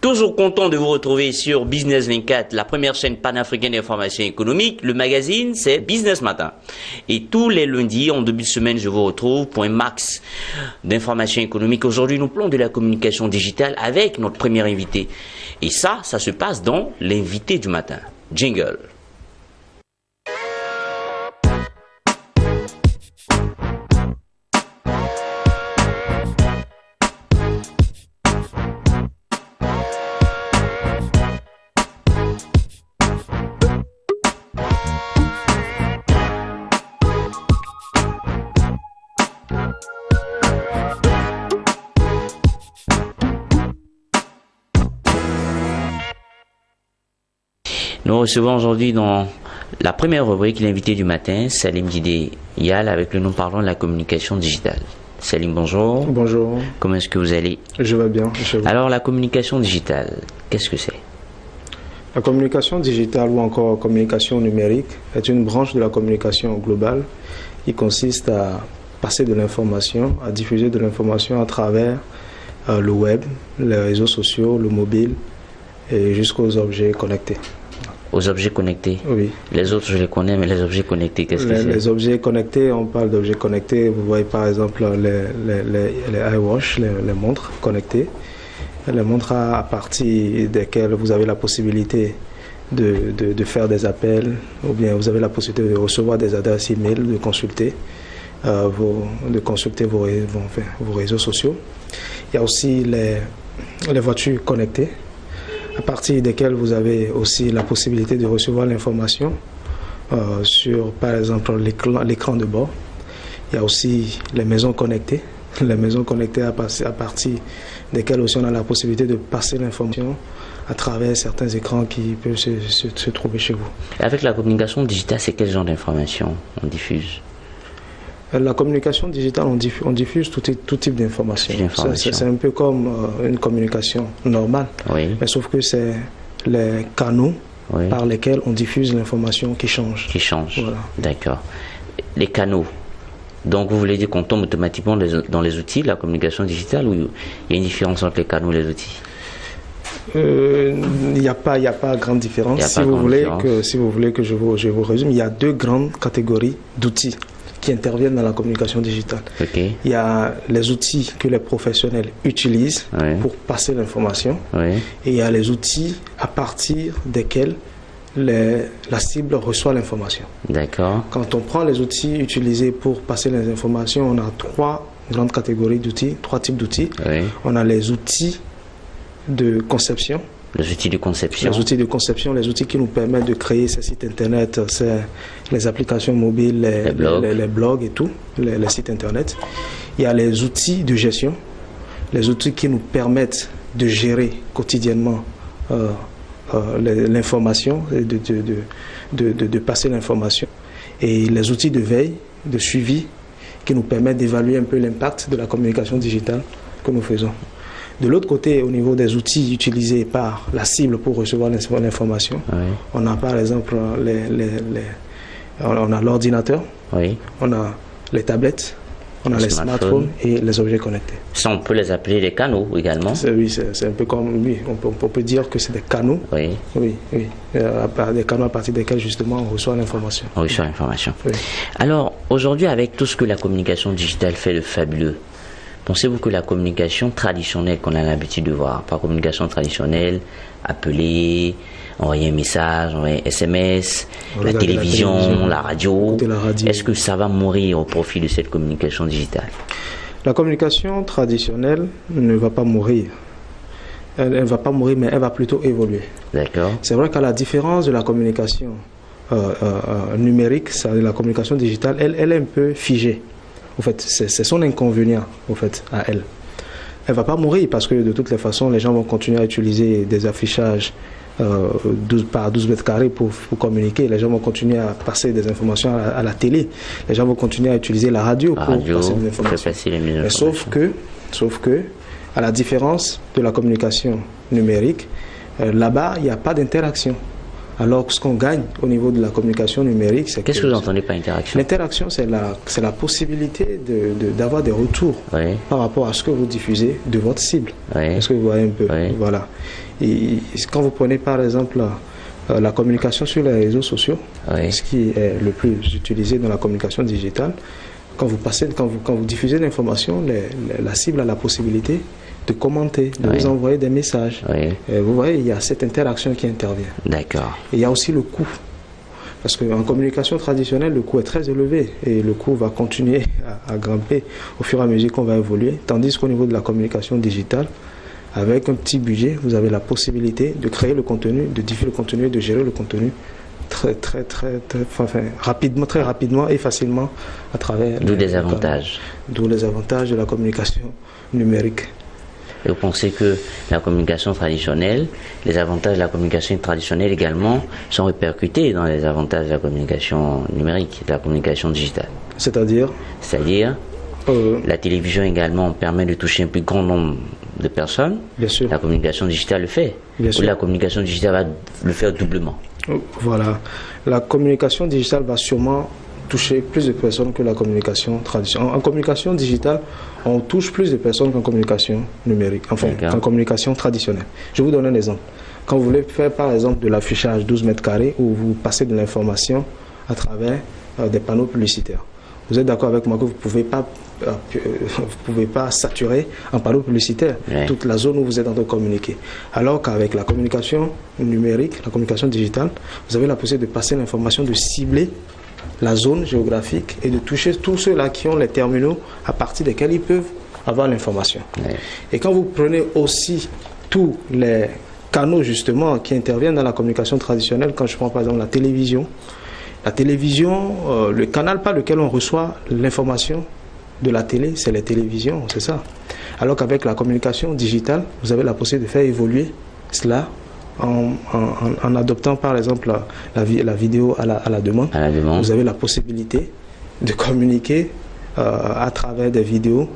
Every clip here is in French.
Toujours content de vous retrouver sur Business 24, la première chaîne panafricaine d'information économique. Le magazine, c'est Business Matin. Et tous les lundis, en début de semaine, je vous retrouve pour un max d'informations économiques. Aujourd'hui, nous parlons de la communication digitale avec notre premier invité. Et ça se passe dans l'invité du matin. Jingle. Nous recevons aujourd'hui dans la première rubrique l'invité du matin, Salim Djidé Yal, avec le nom parlant de la communication digitale. Salim, bonjour. Bonjour. Comment est-ce que vous allez? Je vais bien. Alors, la communication digitale, qu'est-ce que c'est? La communication digitale ou encore communication numérique est une branche de la communication globale qui consiste à passer de l'information, à diffuser de l'information à travers le web, les réseaux sociaux, le mobile et jusqu'aux objets connectés. Aux objets connectés? Oui. Les autres, je les connais, mais les objets connectés, qu'est-ce que c'est? Les objets connectés, on parle d'objets connectés. Vous voyez par exemple les iWatch, les montres connectées. Les montres à partir desquelles vous avez la possibilité de faire des appels, ou bien vous avez la possibilité de recevoir des adresses e-mail, de consulter, vos réseaux sociaux. Il y a aussi les voitures connectées, à partir desquelles vous avez aussi la possibilité de recevoir l'information sur, par exemple, l'écran de bord. Il y a aussi les maisons connectées. Les maisons connectées à partir desquelles aussi on a la possibilité de passer l'information à travers certains écrans qui peuvent se trouver chez vous. Avec la communication digitale, c'est quel genre d'information on diffuse? La communication digitale, on diffuse tout type d'informations. C'est un peu comme une communication normale, oui. Mais sauf que c'est les canaux, oui, par lesquels on diffuse l'information qui changent. Qui changent, voilà. D'accord. Les canaux, donc vous voulez dire qu'on tombe automatiquement dans les outils de la communication digitale, ou il y a une différence entre les canaux et les outils? Il n'y a pas grande différence. Si vous voulez que je vous résume, il y a deux grandes catégories d'outils qui interviennent dans la communication digitale. Okay. Il y a les outils que les professionnels utilisent, oui, pour passer l'information, oui, et il y a les outils à partir desquels la cible reçoit l'information. D'accord. Quand on prend les outils utilisés pour passer les informations, on a trois grandes catégories d'outils, trois types d'outils. Oui. On a les outils de conception. Les outils de conception. Les outils de conception, les outils qui nous permettent de créer ces sites internet, les applications mobiles, les blogs et tout, les sites internet. Il y a les outils de gestion, les outils qui nous permettent de gérer quotidiennement l'information, de passer l'information. Et les outils de veille, de suivi, qui nous permettent d'évaluer un peu l'impact de la communication digitale que nous faisons. De l'autre côté, au niveau des outils utilisés par la cible pour recevoir l'information, oui, on a par exemple on a l'ordinateur, oui, on a les tablettes, on a les smartphones et les objets connectés. Ça, on peut les appeler des canaux également? Oui, c'est un peu comme, oui, on peut dire que c'est des canaux. Oui. Oui, oui. Des canaux à partir desquels justement on reçoit l'information. On reçoit l'information. Oui. Alors, aujourd'hui, avec tout ce que la communication digitale fait de fabuleux, pensez-vous que la communication traditionnelle qu'on a l'habitude de voir, par communication traditionnelle, appeler, envoyer un message, envoyer un SMS, la télévision, la radio, est-ce que ça va mourir au profit de cette communication digitale? La communication traditionnelle ne va pas mourir. Elle ne va pas mourir, mais elle va plutôt évoluer. D'accord. C'est vrai qu'à la différence de la communication numérique, la communication digitale, elle est un peu figée. En fait, c'est son inconvénient, en fait, à elle. Elle ne va pas mourir parce que de toutes les façons, les gens vont continuer à utiliser des affichages 12 par 12 mètres carrés pour communiquer. Les gens vont continuer à passer des informations à la télé. Les gens vont continuer à utiliser la radio pour passer des informations. Mais sauf que, à la différence de la communication numérique, là-bas, il n'y a pas d'interaction. Alors, ce qu'on gagne au niveau de la communication numérique, c'est Qu'est-ce que vous entendez par interaction? L'interaction, c'est la possibilité d'avoir des retours par rapport à ce que vous diffusez de votre cible. Est-ce que vous voyez un peu? Voilà. Et quand vous prenez par exemple la communication sur les réseaux sociaux, ce qui est le plus utilisé dans la communication digitale, quand vous diffusez l'information, la cible a la possibilité de commenter, de vous envoyer des messages. Vous voyez, il y a cette interaction qui intervient. D'accord. Et il y a aussi le coût. Parce qu'en communication traditionnelle, le coût est très élevé et le coût va continuer à grimper au fur et à mesure qu'on va évoluer. Tandis qu'au niveau de la communication digitale, avec un petit budget, vous avez la possibilité de créer le contenu, de diffuser le contenu, de gérer le contenu très rapidement et facilement à travers... D'où des avantages. D'où les avantages de la communication numérique. Et vous pensez que la communication traditionnelle, les avantages de la communication traditionnelle également sont répercutés dans les avantages de la communication numérique, de la communication digitale? C'est-à-dire la télévision également permet de toucher un plus grand nombre de personnes. Bien sûr. La communication digitale le fait. Bien sûr. Ou la communication digitale va le faire doublement. Voilà. La communication digitale va sûrement toucher plus de personnes que la communication traditionnelle. En communication digitale, on touche plus de personnes qu'en communication numérique, enfin qu'en communication traditionnelle. Je vous donne un exemple. Quand vous voulez faire par exemple de l'affichage 12 mètres carrés où vous passez de l'information à travers des panneaux publicitaires, vous êtes d'accord avec moi que vous ne pouvez pas saturer en panneau publicitaire toute la zone où vous êtes en train de communiquer. Alors qu'avec la communication numérique, la communication digitale, vous avez la possibilité de passer l'information, de cibler la zone géographique et de toucher tous ceux-là qui ont les terminaux à partir desquels ils peuvent avoir l'information. Et quand vous prenez aussi tous les canaux justement qui interviennent dans la communication traditionnelle, quand je prends par exemple la télévision, le canal par lequel on reçoit l'information de la télé, c'est les télévisions, c'est ça. Alors qu'avec la communication digitale, vous avez la possibilité de faire évoluer cela en adoptant par exemple la vidéo à la demande. Vous avez la possibilité de communiquer à travers des vidéos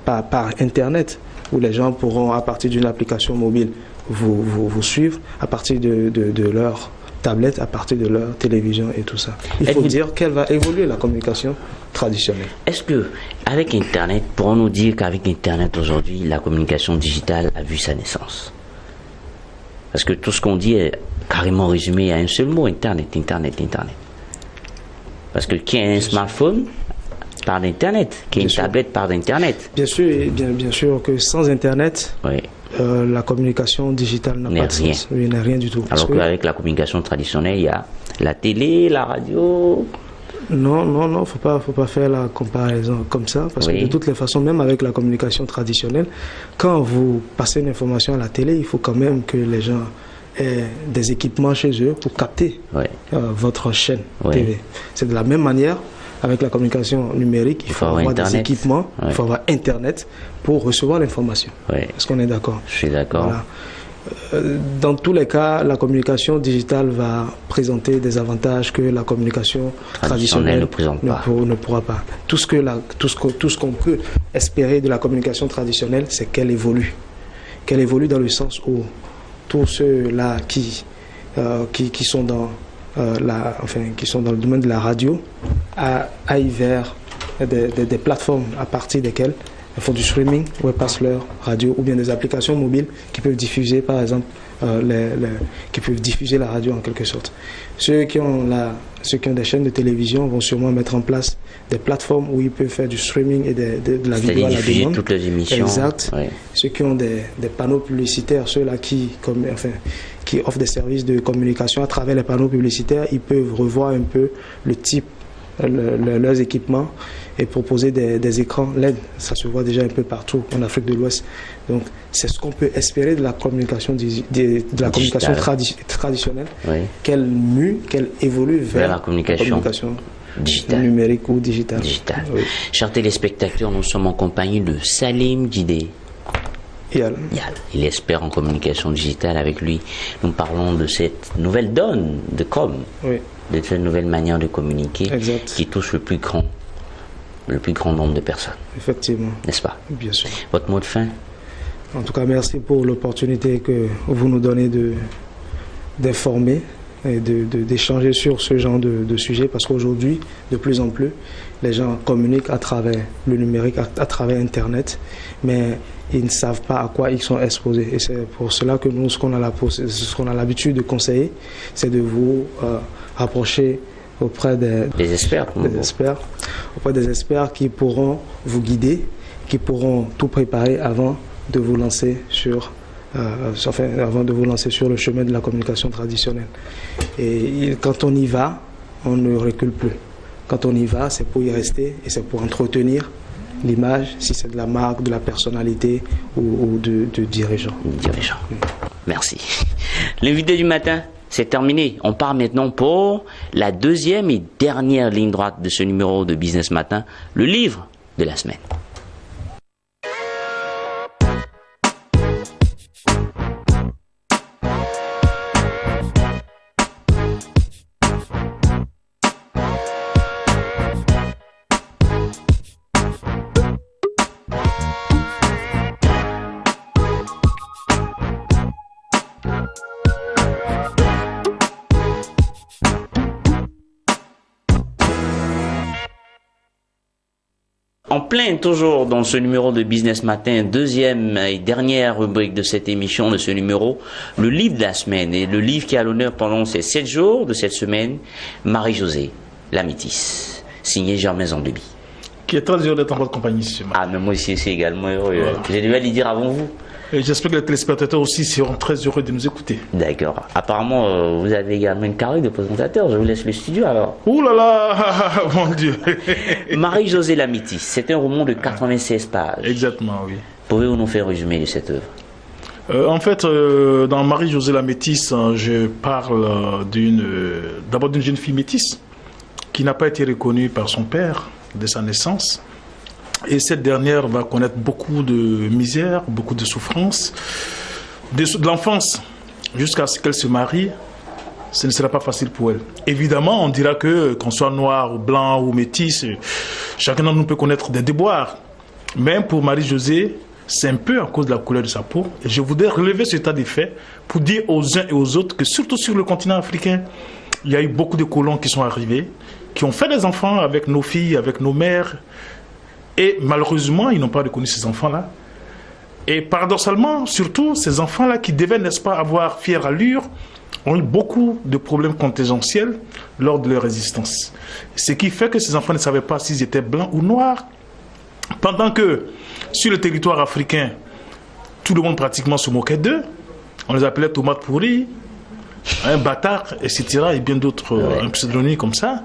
par Internet, où les gens pourront, à partir d'une application mobile, vous suivre à partir de leur tablette, à partir de leur télévision et tout ça. Il faut dire qu'elle va évoluer la communication traditionnelle. Est-ce que avec Internet, pourrons-nous dire qu'avec Internet aujourd'hui, la communication digitale a vu sa naissance? Parce que tout ce qu'on dit est carrément résumé à un seul mot: Internet. Parce que qui a un smartphone parle d'Internet, qui a une tablette parle d'Internet. Bien sûr que sans Internet, la communication digitale n'a pas de sens. Il n'est rien du tout. Alors qu'avec la communication traditionnelle, il y a la télé, la radio. Non, faut pas faire la comparaison comme ça, parce que de toutes les façons, même avec la communication traditionnelle, quand vous passez une information à la télé, il faut quand même que les gens aient des équipements chez eux pour capter votre chaîne TV. C'est de la même manière avec la communication numérique, il faut avoir des équipements, il faut avoir Internet pour recevoir l'information. Est-ce qu'on est d'accord? Je suis d'accord. Voilà. Dans tous les cas, la communication digitale va présenter des avantages que la communication traditionnelle ne pourra pas. Tout ce qu'on peut espérer de la communication traditionnelle, c'est qu'elle évolue. Qu'elle évolue dans le sens où tous ceux-là qui sont dans qui sont dans le domaine de la radio aillent vers des plateformes à partir desquelles ils font du streaming, passe leur radio, ou bien des applications mobiles qui peuvent diffuser, par exemple, qui peuvent diffuser la radio en quelque sorte. Ceux qui ont des chaînes de télévision vont sûrement mettre en place des plateformes où ils peuvent faire du streaming et de la vidéo à la demande. Toutes les émissions. Exact. Ceux qui ont des panneaux publicitaires, ceux-là qui offrent des services de communication à travers les panneaux publicitaires, ils peuvent revoir un peu le type, leurs équipements, et proposer des écrans LED. Ça se voit déjà un peu partout en Afrique de l'Ouest. Donc c'est ce qu'on peut espérer de la communication traditionnelle, qu'elle évolue vers la communication numérique ou digitale. Chers téléspectateurs, nous sommes en compagnie de Salim Djidé. Yal. Il est expert en communication digitale. Avec lui, nous parlons de cette nouvelle donne de de cette nouvelle manière de communiquer qui touche le plus grand nombre de personnes. Effectivement. N'est-ce pas? Bien sûr. Votre mot de fin? En tout cas, merci pour l'opportunité que vous nous donnez de d'informer et d'échanger sur ce genre de sujet, parce qu'aujourd'hui, de plus en plus, les gens communiquent à travers le numérique, à travers Internet, mais ils ne savent pas à quoi ils sont exposés. Et c'est pour cela que nous, ce qu'on a l'habitude de conseiller, c'est de vous rapprocher auprès des experts, auprès des experts qui pourront vous guider, qui pourront tout préparer avant de vous lancer sur le chemin de la communication traditionnelle. Et quand on y va, on ne recule plus. Quand on y va, c'est pour y rester et c'est pour entretenir l'image, si c'est de la marque, de la personnalité ou de dirigeants. Merci. L'invité du matin, c'est terminé. On part maintenant pour la deuxième et dernière ligne droite de ce numéro de Business Matin, le livre de la semaine. En plein, toujours dans ce numéro de Business Matin, deuxième et dernière rubrique de cette émission, de ce numéro, le livre de la semaine. Et le livre qui est à l'honneur pendant ces 7 jours de cette semaine, Marie-Josée, la métisse, signé Germain Zandeby. Qui est très heureux d'être en votre compagnie ce matin. Ah, mais moi aussi, c'est également heureux. Voilà. J'ai dû aller dire avant vous. Et j'espère que les téléspectateurs aussi seront très heureux de nous écouter. D'accord. Apparemment, vous avez également une carrière de présentateur. Je vous laisse le studio alors. Ouh là là, mon Dieu. Marie-Josée la métisse, c'est un roman de 96 pages. Exactement, oui. Pouvez-vous nous faire un résumé de cette œuvre? En fait, dans Marie-Josée la métisse, je parle d'abord d'une jeune fille métisse qui n'a pas été reconnue par son père de sa naissance. Et cette dernière va connaître beaucoup de misère, beaucoup de souffrance, de l'enfance jusqu'à ce qu'elle se marie. Ce ne sera pas facile pour elle. Évidemment, on dira que qu'on soit noir ou blanc ou métis, chacun d'entre nous peut connaître des déboires. Mais pour Marie-Josée, c'est un peu à cause de la couleur de sa peau. Et je voudrais relever ce état des faits pour dire aux uns et aux autres que surtout sur le continent africain, il y a eu beaucoup de colons qui sont arrivés, qui ont fait des enfants avec nos filles, avec nos mères. Et malheureusement, ils n'ont pas reconnu ces enfants-là. Et paradoxalement, surtout, ces enfants-là qui devaient, n'est-ce pas, avoir fière allure, ont eu beaucoup de problèmes contingentiels lors de leur résistance. Ce qui fait que ces enfants ne savaient pas s'ils étaient blancs ou noirs. Pendant que, sur le territoire africain, tout le monde pratiquement se moquait d'eux. On les appelait tomates pourries, un bâtard, etc. et bien d'autres pseudonymes comme ça.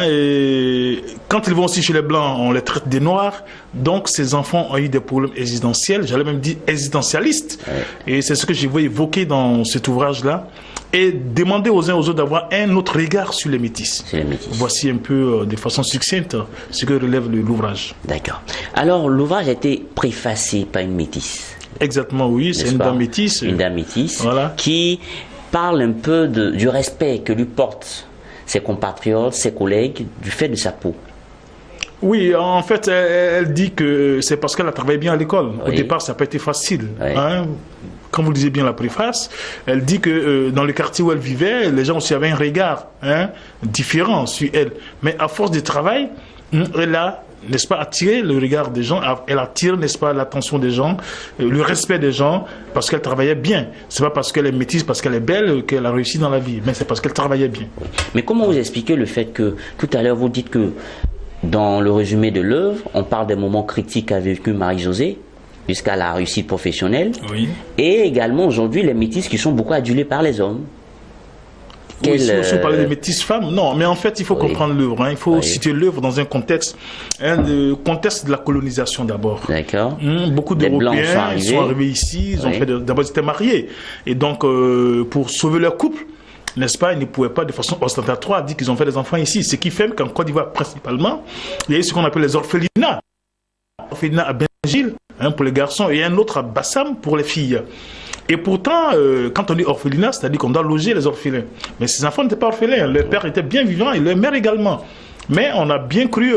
Et quand ils vont aussi chez les Blancs, on les traite des Noirs. Donc ces enfants ont eu des problèmes existentiels, j'allais même dire existentialistes. Et c'est ce que je veux évoquer dans cet ouvrage-là. Et demander aux uns aux autres d'avoir un autre regard sur les métis. Voici un peu de façon succincte ce que relève l'ouvrage. D'accord. Alors l'ouvrage a été préfacé par une métisse. Exactement, oui. C'est une dame métisse. Une dame métisse, voilà, qui parle un peu du respect que lui portent ses compatriotes, ses collègues, du fait de sa peau. Oui, en fait, elle dit que c'est parce qu'elle a travaillé bien à l'école. Au départ, ça n'a pas été facile. Comme vous le disiez bien la préface, elle dit que dans le quartier où elle vivait, les gens aussi avaient un regard différent sur elle. Mais à force de travail, elle a, n'est-ce pas, attiré le regard des gens, elle attire, n'est-ce pas, l'attention des gens, le respect des gens, parce qu'elle travaillait bien. C'est pas parce qu'elle est métisse, parce qu'elle est belle, qu'elle a réussi dans la vie, mais c'est parce qu'elle travaillait bien. Mais comment vous expliquez le fait que, tout à l'heure, vous dites que dans le résumé de l'œuvre, on parle des moments critiques qu'a vécu Marie-Josée, jusqu'à la réussite professionnelle, et également aujourd'hui les métisses qui sont beaucoup adulées par les hommes. Oui, si on parle des métisses femmes, non, mais en fait il faut comprendre l'œuvre, il faut situer l'œuvre dans un contexte, le contexte de la colonisation d'abord. D'accord. Beaucoup d'Européens sont arrivés ici, ils ont fait d'abord ils étaient mariés, et donc pour sauver leur couple, n'est-ce pas, ils ne pouvaient pas de façon ostentatoire dire qu'ils ont fait des enfants ici, ce qui fait qu'en Côte d'Ivoire principalement, il y a eu ce qu'on appelle les orphelinats. Orphelinat à Benjil, pour les garçons, et un autre à Bassam pour les filles. Et pourtant, quand on dit orphelinat, c'est-à-dire qu'on doit loger les orphelins. Mais ces enfants n'étaient pas orphelins, leur père était bien vivant et leur mère également. Mais on a bien cru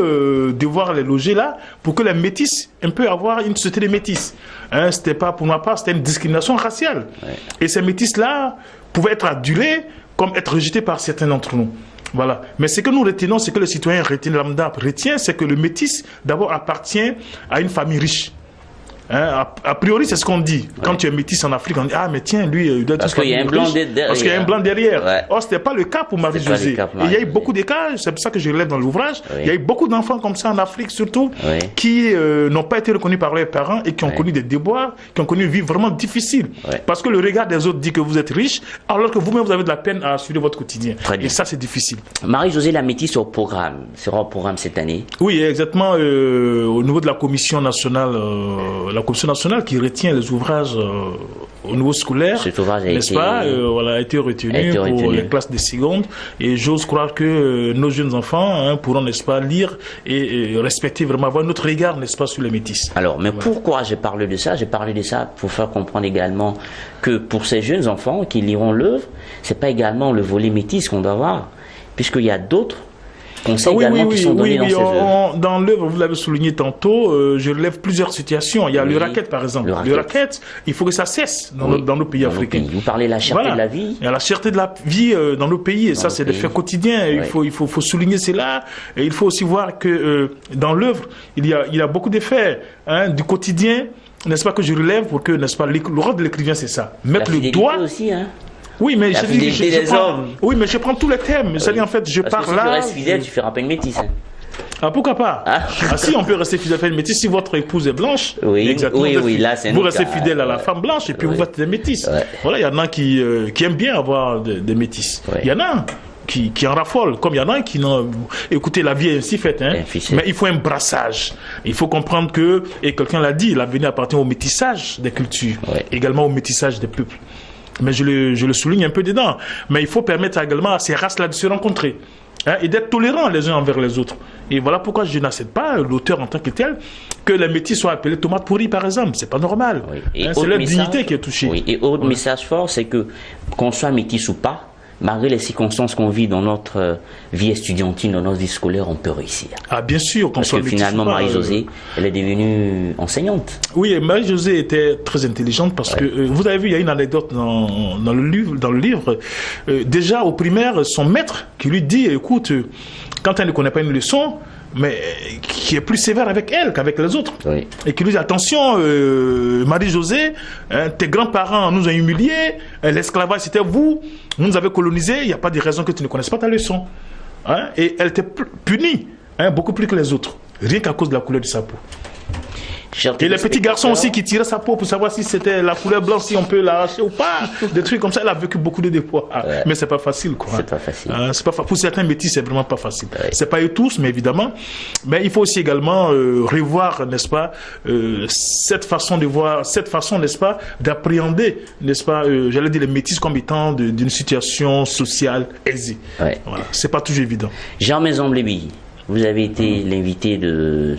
devoir les loger là pour que les métis un peu avoir une société de métis. Hein, c'était pas, pour ma part, c'était une discrimination raciale. Ouais. Et ces métis-là pouvaient être adulés comme être rejetés par certains d'entre nous. Voilà. Mais ce que nous retenons, ce que le citoyen retient, c'est que le métis, d'abord, appartient à une famille riche. Hein, a priori, c'est ce qu'on dit. Ouais. Quand tu es métis en Afrique, on dit mais tiens, lui, il doit être parce qu'il y a un blanc derrière. Parce qu'il y a un blanc derrière. Ouais. Or, c'était pas le cas pour Marie-Josée. Il y a eu beaucoup de cas, c'est pour ça que je relève dans l'ouvrage. Oui. Il y a eu beaucoup d'enfants comme ça en Afrique, surtout, qui n'ont pas été reconnus par leurs parents et qui ont connu des déboires, qui ont connu une vie vraiment difficile. Parce que le regard des autres dit que vous êtes riche, alors que vous-même, vous avez de la peine à assurer votre quotidien. Et ça, c'est difficile. Marie-Josée la métisse sera au programme cette année. Oui, exactement. Au niveau de la commission nationale, qui retient les ouvrages au niveau scolaire, n'est-ce pas, a été retenu pour les classes de seconde, et j'ose croire que nos jeunes enfants pourront, n'est-ce pas, lire et respecter vraiment, avoir notre regard, n'est-ce pas, sur les métis. Alors, mais pourquoi j'ai parlé de ça? J'ai parlé de ça pour faire comprendre également que pour ces jeunes enfants qui liront l'œuvre, c'est pas également le volet métis qu'on doit voir, puisqu'il y a d'autres conseils qui sont donnés dans ces œuvres. Dans l'œuvre, vous l'avez souligné tantôt, je relève plusieurs situations. Il y a le racket, par exemple. Le racket, il faut que ça cesse dans nos pays africains. Vous parlez de la cherté de la vie. Il y a la cherté de la vie dans nos pays, et ça, c'est des faits quotidiens. Il faut souligner cela. Et il faut aussi voir que dans l'œuvre, il y a beaucoup d'effets du quotidien, n'est-ce pas, que je relève pour que, n'est-ce pas, le rôle de l'écrivain, c'est ça. Mettre le doigt. Aussi, Oui, mais je prends tous les thèmes. C'est-à-dire, en fait, je parle là. Si tu restes fidèle, tu feras pas une métisse. Pourquoi pas? Si on peut rester fidèle à une métisse, si votre épouse est blanche, exactement, là, c'est vous restez fidèle à la femme blanche et puis vous faites des métisses. Voilà, il y en a qui aiment bien avoir des métisses. Il y en a qui en raffolent, comme il y en a qui n'ont... Écoutez, la vie est ainsi faite, mais il faut un brassage. Il faut comprendre que, et quelqu'un l'a dit, l'avenir appartient au métissage des cultures, également au métissage des peuples. Mais je le souligne un peu dedans. Mais il faut permettre également à ces races-là de se rencontrer et d'être tolérants les uns envers les autres. Et voilà pourquoi je n'accepte pas, l'auteur en tant que tel, que les métis soient appelés tomates pourries, par exemple. C'est pas normal. C'est leur dignité qui est touchée. Et autre message fort, c'est que qu'on soit métis ou pas, malgré les circonstances qu'on vit dans notre vie estudiantine, dans notre vie scolaire, on peut réussir. Bien sûr. Parce que finalement, Marie-Josée, elle est devenue enseignante. Oui, Marie-Josée était très intelligente parce que, vous avez vu, il y a une anecdote dans le livre. Déjà, au primaire, son maître qui lui dit, écoute, quand elle ne connaît pas une leçon, mais qui est plus sévère avec elle qu'avec les autres. Et qui lui dit, attention, Marie-Josée, tes grands-parents nous ont humiliés, l'esclavage c'était vous nous avez colonisés, il n'y a pas de raison que tu ne connaisses pas ta leçon. Et elle était punie, beaucoup plus que les autres, rien qu'à cause de la couleur de sa peau. Et les petits garçons aussi qui tiraient sa peau pour savoir si c'était la couleur blanche, si on peut l'arracher ou pas. Des trucs comme ça, elle a vécu beaucoup de déboires. Mais c'est pas facile, quoi. C'est pas facile. Pour certains métis, c'est vraiment pas facile. C'est pas eux tous, mais évidemment. Mais il faut aussi également revoir, n'est-ce pas, cette façon de voir, cette façon, n'est-ce pas, d'appréhender, n'est-ce pas, j'allais dire les métis comme étant d'une situation sociale aisée. Voilà. C'est pas toujours évident. Jean Maison-Bléby, vous avez été l'invité de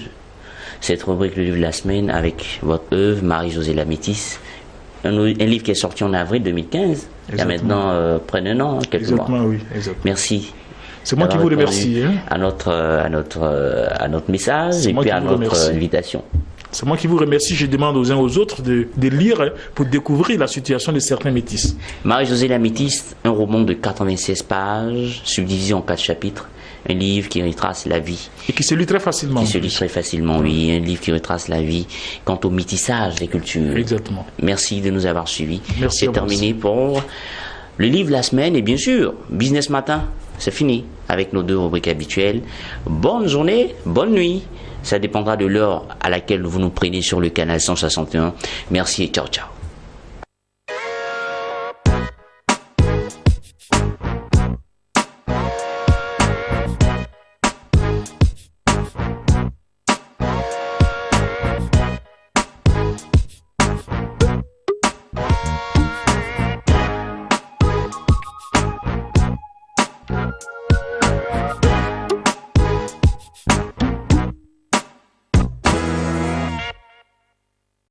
cette rubrique, le livre de la semaine, avec votre œuvre, Marie-Josée la métisse, un livre qui est sorti en avril 2015, il y a maintenant près d'un an, quelques mois. Oui, exactement. Merci. C'est moi qui vous remercie. À notre message et puis à notre invitation. C'est moi qui vous remercie. Je demande aux uns aux autres de lire pour découvrir la situation de certains métis. Marie-Josée la métisse, un roman de 96 pages, subdivisé en 4 chapitres. Un livre qui retrace la vie. Et qui se lit très facilement. Qui se lit très facilement, oui. Un livre qui retrace la vie quant au métissage des cultures. Exactement. Merci de nous avoir suivis. Merci. C'est terminé pour le livre de la semaine. Et bien sûr, Business Matin, c'est fini avec nos 2 rubriques habituelles. Bonne journée, bonne nuit. Ça dépendra de l'heure à laquelle vous nous prenez sur le canal 161. Merci et ciao, ciao.